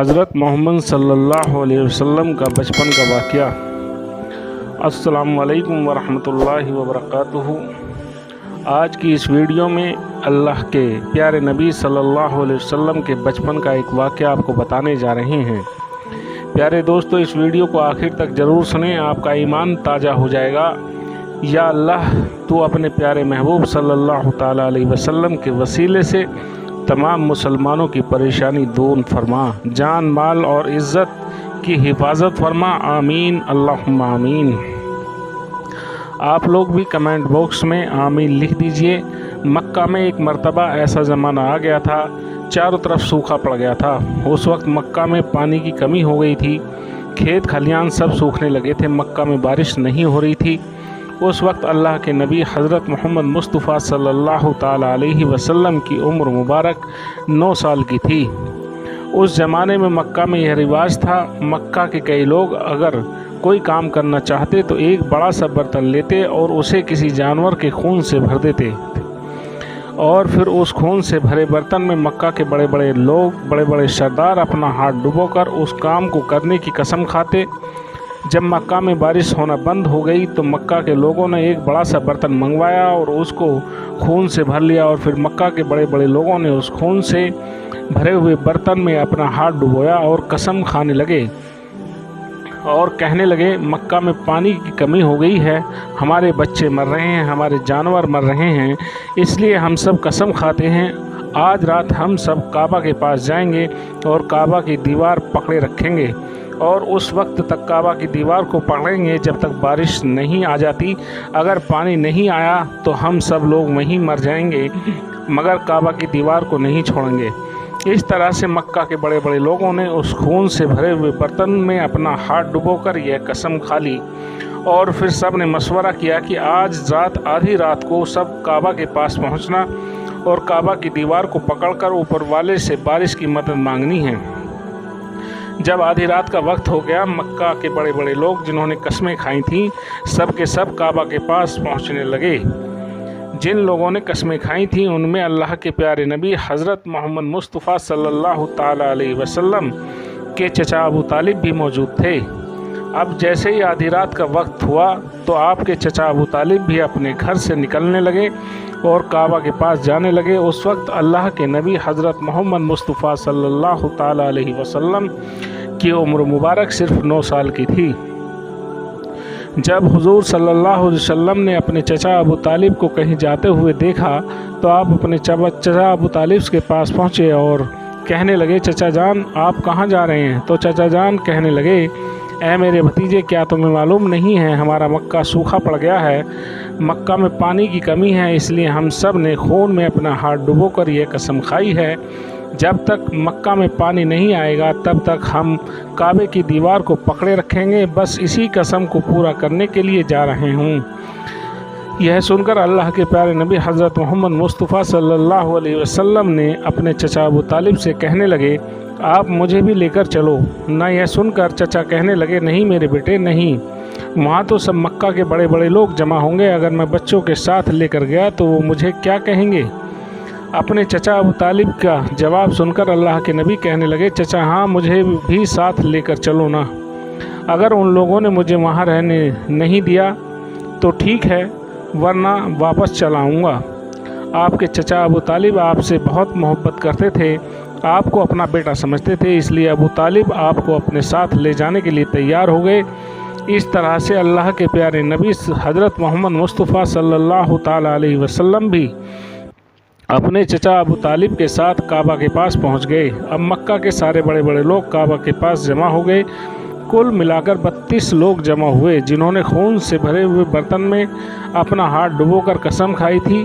हज़रत मोहम्मद सल्लल्लाहु अलैहि वसल्लम का बचपन का वाक़या। अस्सलामु अलैकुम वरहमतुल्लाहि वबरकातुहू। आज की इस वीडियो में अल्लाह के प्यारे नबी सल्लल्लाहु अलैहि वसल्लम के बचपन का एक वाक़या आपको बताने जा रहे हैं। प्यारे दोस्तों, इस वीडियो को आखिर तक ज़रूर सुनें, आपका ईमान ताज़ा हो जाएगा। या अल्लाह, तू अपने प्यारे महबूब सल्लल्लाहु ताला अलैहि वसल्लम के वसीले से तमाम मुसलमानों की परेशानी दूर फरमा, जान माल और इज़्ज़त की हिफाजत फरमा। आमीन अल्लाहुम्मा आमीन। आप लोग भी कमेंट बॉक्स में आमीन लिख दीजिए। मक्का में एक मर्तबा ऐसा ज़माना आ गया था, चारों तरफ सूखा पड़ गया था। उस वक्त मक्का में पानी की कमी हो गई थी, खेत खलियान सब सूखने लगे थे, मक्का में बारिश नहीं हो रही थी। उस वक्त अल्लाह के नबी हज़रत मोहम्मद मुस्तफ़ा सल्लल्लाहु ताला अलैहि वसल्लम की उम्र मुबारक 9 साल की थी। उस ज़माने में मक्का में यह रिवाज था, मक्का के कई लोग अगर कोई काम करना चाहते तो एक बड़ा सा बर्तन लेते और उसे किसी जानवर के खून से भर देते और फिर उस खून से भरे बर्तन में मक्का के बड़े बड़े लोग, बड़े बड़े सरदार अपना हाथ डुबोकर उस काम को करने की कसम खाते। जब मक्का में बारिश होना बंद हो गई तो मक्का के लोगों ने एक बड़ा सा बर्तन मंगवाया और उसको खून से भर लिया और फिर मक्का के बड़े बड़े लोगों ने उस खून से भरे हुए बर्तन में अपना हाथ डुबोया और कसम खाने लगे और कहने लगे, मक्का में पानी की कमी हो गई है, हमारे बच्चे मर रहे हैं, हमारे जानवर मर रहे हैं, इसलिए हम सब कसम खाते हैं आज रात हम सब काबा के पास जाएंगे और काबा की दीवार पकड़े रखेंगे और उस वक्त तक काबा की दीवार को पकड़ेंगे जब तक बारिश नहीं आ जाती। अगर पानी नहीं आया तो हम सब लोग वहीं मर जाएंगे, मगर काबा की दीवार को नहीं छोड़ेंगे। इस तरह से मक्का के बड़े बड़े लोगों ने उस खून से भरे हुए बर्तन में अपना हाथ डुबोकर यह कसम खा ली और फिर सब ने मशवरा किया कि आज रात आधी रात को सब काबा के पास पहुंचना और काबा की दीवार को पकड़कर ऊपर वाले से बारिश की मदद मांगनी है। जब आधी रात का वक्त हो गया, मक्का के बड़े बड़े लोग जिन्होंने कस्में खाई थीं सब के सब काबा के पास पहुंचने लगे। जिन लोगों ने कस्में खाई थीं उनमें अल्लाह के प्यारे नबी हज़रत मोहम्मद मुस्तफ़ा सल्लल्लाहु ताला अलैहि वसल्लम के चचा अबू तालिब भी मौजूद थे। अब जैसे ही आधी रात का वक्त हुआ तो आपके चचा अबू तालिब भी अपने घर से निकलने लगे और काबा के पास जाने लगे। उस वक्त अल्लाह के नबी हज़रत मोहम्मद मुस्तफ़ा सल्लल्लाहु ताला अलैहि वसल्लम की उम्र मुबारक सिर्फ 9 साल की थी। जब हुजूर सल्लल्लाहु अलैहि वसल्लम ने अपने चचा अबू तालिब को कहीं जाते हुए देखा तो आप अपने चचा अबू तालिब के पास पहुँचे और कहने लगे, चचा जान आप कहाँ जा रहे हैं? तो चचा जान कहने लगे, ऐ मेरे भतीजे, क्या तुम्हें मालूम नहीं है हमारा मक्का सूखा पड़ गया है, मक्का में पानी की कमी है, इसलिए हम सब ने खून में अपना हाथ डुबोकर यह कसम खाई है जब तक मक्का में पानी नहीं आएगा तब तक हम काबे की दीवार को पकड़े रखेंगे। बस इसी कसम को पूरा करने के लिए जा रहे हूँ। यह सुनकर अल्लाह के प्यारे नबी हज़रत मोहम्मद मुस्तफ़ा सल्लल्लाहु अलैहि वसल्लम ने अपने चचा अबू तालिब से कहने लगे, आप मुझे भी लेकर चलो ना। यह सुनकर चचा कहने लगे, नहीं मेरे बेटे नहीं, वहाँ तो सब मक्का के बड़े बड़े लोग जमा होंगे, अगर मैं बच्चों के साथ लेकर गया तो वो मुझे क्या कहेंगे? अपने चचा अबू तालिब का जवाब सुनकर अल्लाह के नबी कहने लगे, चचा हाँ, मुझे भी साथ लेकर चलो ना। अगर उन लोगों ने मुझे वहाँ रहने नहीं दिया तो ठीक है, वरना वापस चला आऊँगा। आपके चचा अबू तालिब आपसे बहुत मोहब्बत करते थे, आपको अपना बेटा समझते थे, इसलिए अबू तालिब आपको अपने साथ ले जाने के लिए तैयार हो गए। इस तरह से अल्लाह के प्यारे नबी हज़रत मोहम्मद मुस्तफ़ा सल्लल्लाहु ताला अलैहि वसल्लम भी अपने चचा अबू तालिब के साथ काबा के पास पहुंच गए। अब मक्का के सारे बड़े बड़े लोग काबा के पास जमा हो गए। कुल मिलाकर 32 लोग जमा हुए जिन्होंने खून से भरे हुए बर्तन में अपना हाथ डुबोकर कसम खाई थी।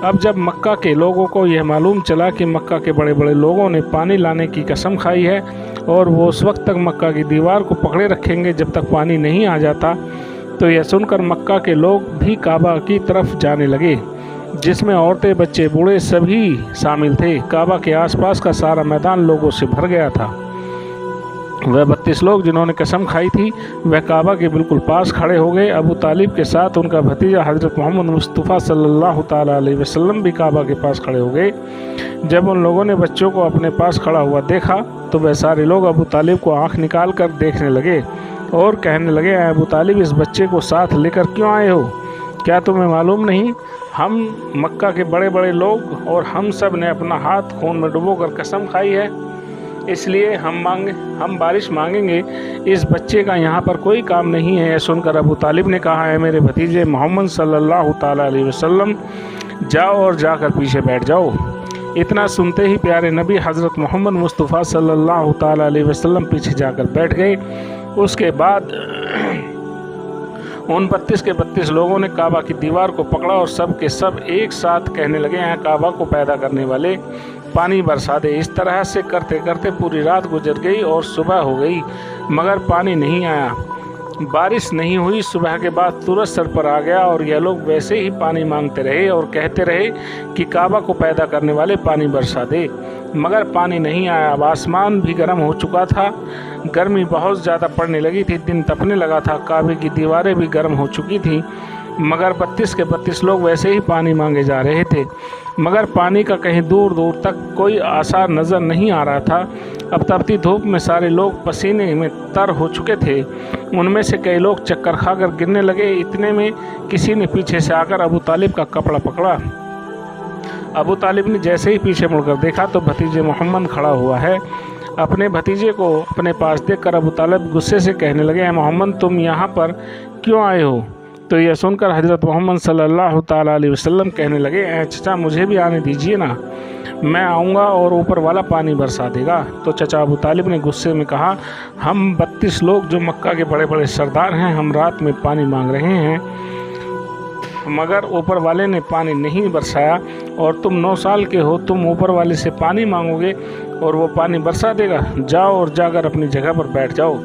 अब जब मक्का के लोगों को यह मालूम चला कि मक्का के बड़े बड़े लोगों ने पानी लाने की कसम खाई है और वो उस वक्त तक मक्का की दीवार को पकड़े रखेंगे जब तक पानी नहीं आ जाता, तो यह सुनकर मक्का के लोग भी काबा की तरफ जाने लगे, जिसमें औरतें, बच्चे, बूढ़े सभी शामिल थे। काबा के आसपास का सारा मैदान लोगों से भर गया था। वह 32 लोग जिन्होंने कसम खाई थी वह काबा के बिल्कुल पास खड़े हो गए। अबू तालिब के साथ उनका भतीजा हज़रत मोहम्मद मुस्तफ़ा सल्लल्लाहु ताला अलैहि वसल्लम भी काबा के पास खड़े हो गए। जब उन लोगों ने बच्चों को अपने पास खड़ा हुआ देखा तो वह सारे लोग अबू तालिब को आँख निकाल कर देखने लगे और कहने लगे, अबू तालिब, इस बच्चे को साथ लेकर क्यों आए हो? क्या तुम्हें मालूम नहीं हम मक्का के बड़े बड़े लोग और हम सब ने अपना हाथ खून में डुबोकर कसम खाई है, इसलिए हम बारिश मांगेंगे। इस बच्चे का यहाँ पर कोई काम नहीं है। यह सुनकर अबू तालिब ने कहा, है मेरे भतीजे मोहम्मद सल्लल्लाहु ताला अलैहि वसल्लम, जाओ और जाकर पीछे बैठ जाओ। इतना सुनते ही प्यारे नबी हज़रत मोहम्मद मुस्तफ़ा सल्लल्लाहु ताला अलैहि वसल्लम पीछे जाकर बैठ गए। उसके बाद उन 32 के 32 लोगों ने काबा की दीवार को पकड़ा और सब के सब एक साथ कहने लगे, हैं काबा को पैदा करने वाले, पानी बरसा दे। इस तरह से करते करते पूरी रात गुजर गई और सुबह हो गई मगर पानी नहीं आया। बारिश नहीं हुई। सुबह के बाद सूरज सर पर आ गया और यह लोग वैसे ही पानी मांगते रहे और कहते रहे कि काबा को पैदा करने वाले पानी बरसा दे, मगर पानी नहीं आया। अब आसमान भी गर्म हो चुका था, गर्मी बहुत ज़्यादा पड़ने लगी थी, दिन तपने लगा था, काबे की दीवारें भी गर्म हो चुकी थी, मगर 32 के 32 लोग वैसे ही पानी मांगे जा रहे थे, मगर पानी का कहीं दूर दूर तक कोई आसार नज़र नहीं आ रहा था। अब तपती धूप में सारे लोग पसीने में तर हो चुके थे। उनमें से कई लोग चक्कर खाकर गिरने लगे। इतने में किसी ने पीछे से आकर अबू तालिब का कपड़ा पकड़ा। अबू तालिब ने जैसे ही पीछे मुड़कर देखा तो भतीजे मोहम्मद खड़ा हुआ है। अपने भतीजे को अपने पास देखकर अबू तालिब गुस्से से कहने लगे, मोहम्मद, तुम यहाँ पर क्यों आए हो? तो यह सुनकर हज़रत मोहम्मद सल्लल्लाहु ताला अलैहि वसल्लम कहने लगे, चचा मुझे भी आने दीजिए ना, मैं आऊँगा और ऊपर वाला पानी बरसा देगा। तो चचा अबू तालिब ने गुस्से में कहा, हम 32 लोग जो मक्का के बड़े बड़े सरदार हैं, हम रात में पानी मांग रहे हैं, मगर ऊपर वाले ने पानी नहीं बरसाया, और तुम 9 साल के हो, तुम ऊपर वाले से पानी मांगोगे और वो पानी बरसा देगा? जाओ और जाकर अपनी जगह पर बैठ जाओ।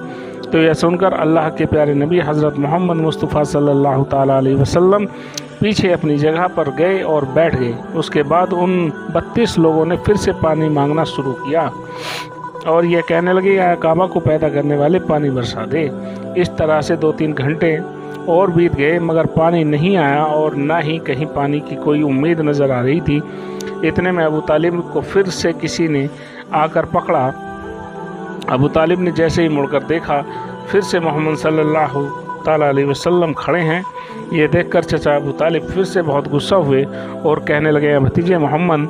तो यह सुनकर अल्लाह के प्यारे नबी हज़रत मोहम्मद मुस्तफ़ा सल्लल्लाहु ताला अलैहि वसल्लम पीछे अपनी जगह पर गए और बैठ गए। उसके बाद उन 32 लोगों ने फिर से पानी मांगना शुरू किया और यह कहने लगे, काबा को पैदा करने वाले पानी बरसा दे। इस तरह से 2-3 घंटे और बीत गए मगर पानी नहीं आया और ना ही कहीं पानी की कोई उम्मीद नज़र आ रही थी। इतने में अबू तालिब को फिर से किसी ने आकर पकड़ा। अबू तालिब ने जैसे ही मुड़कर देखा फिर से मोहम्मद सल्लल्लाहु ताला अलैहि वसल्लम खड़े हैं। ये देखकर चचा अबू तालिब फिर से बहुत गुस्सा हुए और कहने लगे, भतीजे मोहम्मद,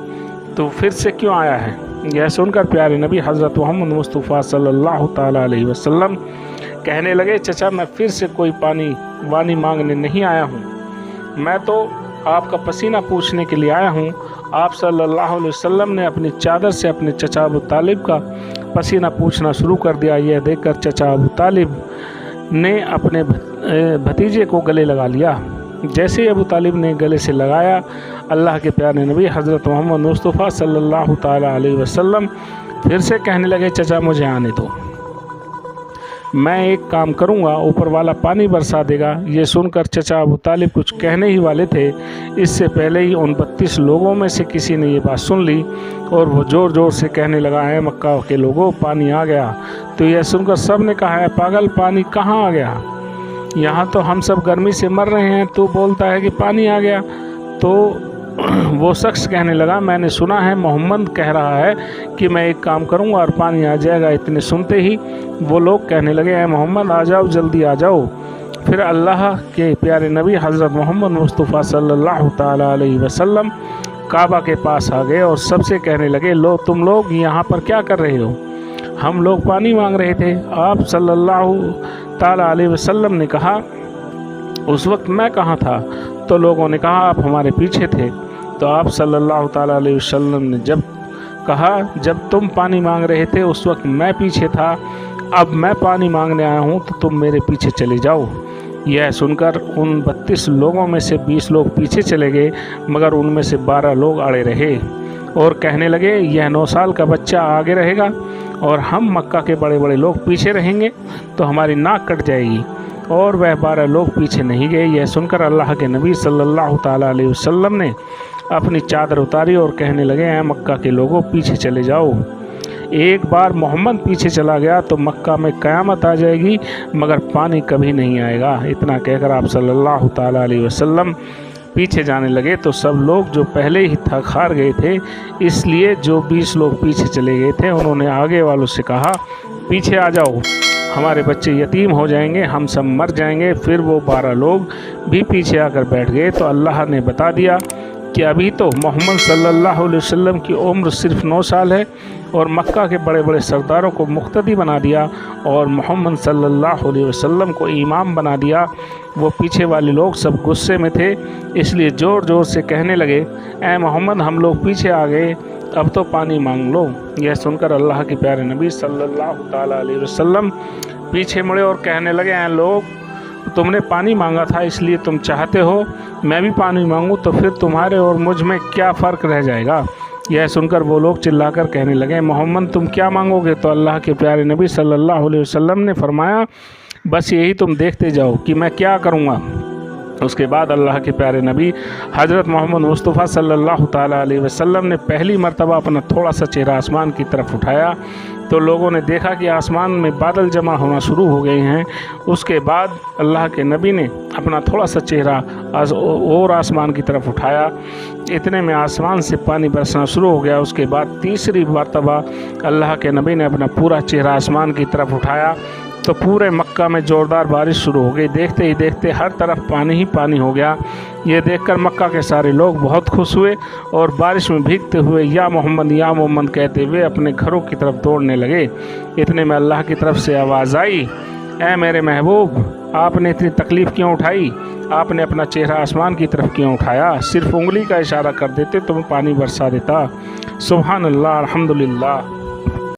तो फिर से क्यों आया है? यह सुनकर प्यारे नबी हज़रत मोहम्मद मुस्तफ़ा सल्लल्लाहु ताला अलैहि वसल्लम कहने लगे, चचा मैं फिर से कोई पानी मांगने नहीं आया हूँ, मैं तो आपका पसीना पूछने के लिए आया हूँ। आप सल्लल्लाहु अलैहि वसल्लम ने अपनी चादर से अपने चचा अबू तालिब का पसीना पूछना शुरू कर दिया। यह देखकर चचा अबू तालिब ने अपने भतीजे को गले लगा लिया। जैसे ही अबू तालिब ने गले से लगाया, अल्लाह के प्यारे नबी हज़रत मोहम्मद मुस्तफ़ा सल्लल्लाहु ताला अलैहि वसल्लम फिर से कहने लगे, चचा मुझे आने दो, मैं एक काम करूंगा, ऊपर वाला पानी बरसा देगा। ये सुनकर चचा अबू तालिब कुछ कहने ही वाले थे, इससे पहले ही उन 32 लोगों में से किसी ने ये बात सुन ली और वो ज़ोर ज़ोर से कहने लगा, है मक्का के लोगों, पानी आ गया। तो यह सुनकर सब ने कहा, है पागल, पानी कहाँ आ गया? यहाँ तो हम सब गर्मी से मर रहे हैं, तू बोलता है कि पानी आ गया। तो वो शख्स कहने लगा, मैंने सुना है मोहम्मद कह रहा है कि मैं एक काम करूंगा और पानी आ जाएगा। इतने सुनते ही वो लोग कहने लगे, है मोहम्मद आ जाओ, जल्दी आ जाओ। फिर अल्लाह के प्यारे नबी हज़रत मोहम्मद मुस्तफ़ा सल्लल्लाहु ताला अलैहि वसल्लम काबा के पास आ गए और सबसे कहने लगे, लो तुम लोग यहाँ पर क्या कर रहे हो? हम लोग पानी मांग रहे थे। आप सल्लल्लाहु ताला अलैहि वसल्लम ने कहा, उस वक्त मैं कहाँ था? तो लोगों ने कहा, आप हमारे पीछे थे। तो आप सल्लल्लाहु ताला अलैहि वसल्लम ने जब कहा, जब तुम पानी मांग रहे थे उस वक्त मैं पीछे था, अब मैं पानी मांगने आया हूँ तो तुम मेरे पीछे चले जाओ। यह सुनकर उन 32 लोगों में से 20 लोग पीछे चले गए, मगर उनमें से 12 लोग अड़े रहे और कहने लगे, यह 9 साल का बच्चा आगे रहेगा और हम मक्का के बड़े बड़े लोग पीछे रहेंगे तो हमारी नाक कट जाएगी। और वह 12 लोग पीछे नहीं गए। यह सुनकर अल्लाह के नबी सल्लल्लाहु ताला अलैहि वसल्लम ने अपनी चादर उतारी और कहने लगे, हैं मक्का के लोगों, पीछे चले जाओ। एक बार मोहम्मद पीछे चला गया तो मक्का में क़यामत आ जाएगी मगर पानी कभी नहीं आएगा। इतना कहकर आप सल्लल्लाहु ताला अलैहि वसल्लम पीछे जाने लगे तो सब लोग जो पहले ही थक हार गए थे, इसलिए जो 20 लोग पीछे चले गए थे उन्होंने आगे वालों से कहा पीछे आ जाओ, हमारे बच्चे यतीम हो जाएंगे, हम सब मर जाएंगे। फिर वो 12 लोग भी पीछे आकर बैठ गए तो अल्लाह ने बता दिया कि अभी तो मोहम्मद सल्लल्लाहु अलैहि वसल्लम की उम्र सिर्फ 9 साल है और मक्का के बड़े बड़े सरदारों को मुक्तदी बना दिया और मोहम्मद सल्लल्लाहु अलैहि वसल्लम को इमाम बना दिया। वो पीछे वाले लोग सब गुस्से में थे, इसलिए ज़ोर ज़ोर से कहने लगे, ऐ मोहम्मद हम लोग पीछे आ गए, अब तो पानी मांग लो। यह सुनकर अल्लाह के प्यारे नबी सल्लल्लाहु ताला अलैहि वसल्लम पीछे मुड़े और कहने लगे, ऐ लोग, तुमने पानी मांगा था इसलिए तुम चाहते हो मैं भी पानी मांगूं, तो फिर तुम्हारे और मुझ में क्या फ़र्क रह जाएगा। यह सुनकर वो लोग चिल्लाकर कहने लगे, मोहम्मद तुम क्या मांगोगे। तो अल्लाह के प्यारे नबी सल्लल्लाहु अलैहि वसल्लम ने फरमाया, बस यही तुम देखते जाओ कि मैं क्या करूँगा। उसके बाद अल्लाह के प्यारे नबी हज़रत मोहम्मद मुस्तफ़ा सल्लल्लाहु ताला अलैहि वसल्लम ने पहली मर्तबा अपना थोड़ा सा चेहरा आसमान की तरफ उठाया तो लोगों ने देखा कि आसमान में बादल जमा होना शुरू हो गए हैं। उसके बाद अल्लाह के नबी ने अपना थोड़ा सा चेहरा और आसमान की तरफ उठाया, इतने में आसमान से पानी बरसना शुरू हो गया। उसके बाद तीसरी मर्तबा अल्लाह के नबी ने अपना पूरा चेहरा आसमान की तरफ उठाया तो पूरे मक्का में ज़ोरदार बारिश शुरू हो गई। देखते ही देखते हर तरफ पानी ही पानी हो गया। ये देखकर मक्का के सारे लोग बहुत खुश हुए और बारिश में भीगते हुए या मोहम्मद कहते हुए अपने घरों की तरफ दौड़ने लगे। इतने में अल्लाह की तरफ से आवाज़ आई, ऐ मेरे महबूब, आपने इतनी तकलीफ़ क्यों उठाई, आपने अपना चेहरा आसमान की तरफ क्यों उठाया, सिर्फ उंगली का इशारा कर देते तो मैं पानी बरसा देता। सुभान अल्लाह, अल्हम्दुलिल्लाह।